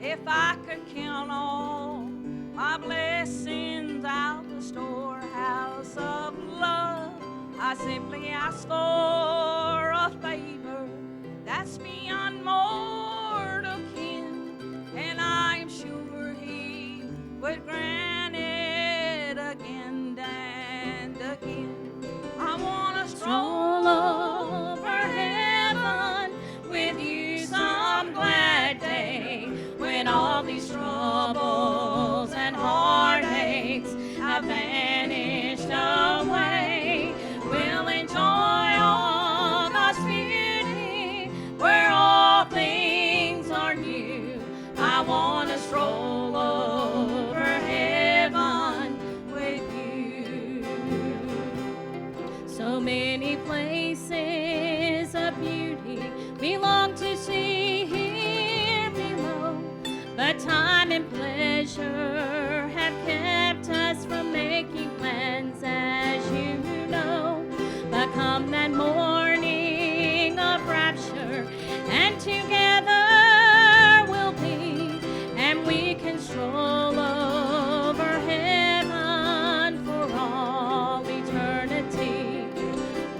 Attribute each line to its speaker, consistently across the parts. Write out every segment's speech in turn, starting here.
Speaker 1: If I could count all my blessings out the storehouse of love, I simply ask for a favor that's beyond mortal kin, and I'm sure He would grant it again and again. I want to stroll over heaven with you some glad day, when all these troubles and heartaches have vanished away. We'll enjoy all God's beauty, where all things are new. I want to stroll over heaven with you. So many places of beauty we long to see here below, but time and pleasure have kept us from making plans, as you know. But come that morning of rapture, and together we'll be, and we can stroll over heaven for all eternity.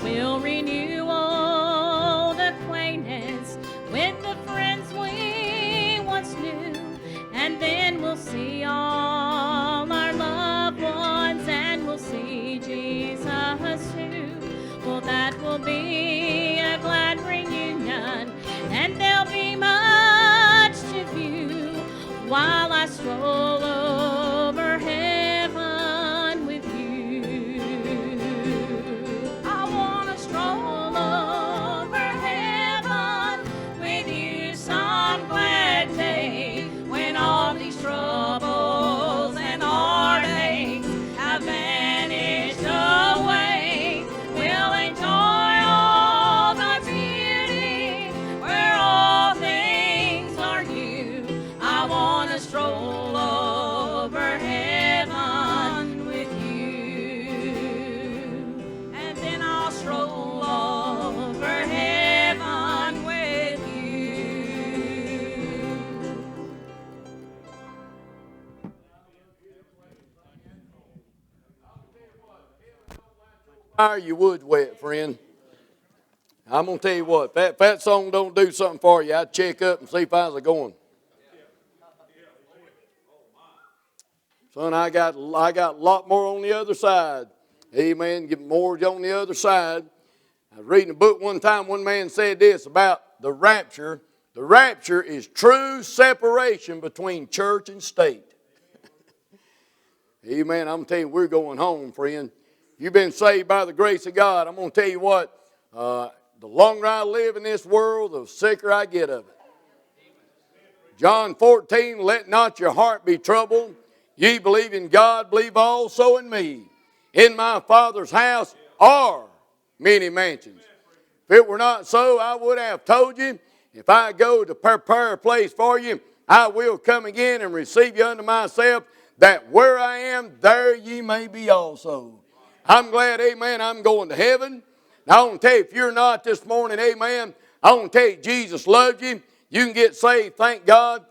Speaker 1: We'll renew old acquaintance with the friends we once knew, and then we'll see all our loved ones, and we'll see Jesus too. Well, that will be a glad reunion, and there'll be much to view while I stroll over heaven with you. I want to stroll over heaven with you some glad day, when all these troubles and heartaches have vanished away. We'll enjoy all the beauty, where all things are new. I want to stroll over heaven with you, and then I'll stroll over heaven with you.
Speaker 2: Fire your wood wet, friend. I'm going to tell you what, if that song don't do something for you, I'd check up and see if how's it going. Son, I got a lot more on the other side. Amen. Get more on the other side. I was reading a book one time. One man said this about the rapture. The rapture is true separation between church and state. Amen. I'm going to tell you, we're going home, friend. You've been saved by the grace of God. I'm going to tell you what, the longer I live in this world, the sicker I get of it. John 14, let not your heart be troubled. Ye believe in God, believe also in me. In my Father's house are many mansions. If it were not so, I would have told you. If I go to prepare a place for you, I will come again and receive you unto myself, that where I am, there ye may be also. I'm glad, amen, I'm going to heaven. Now, I want to tell you, if you're not this morning, amen, I want to tell you, Jesus loves you. You can get saved, thank God.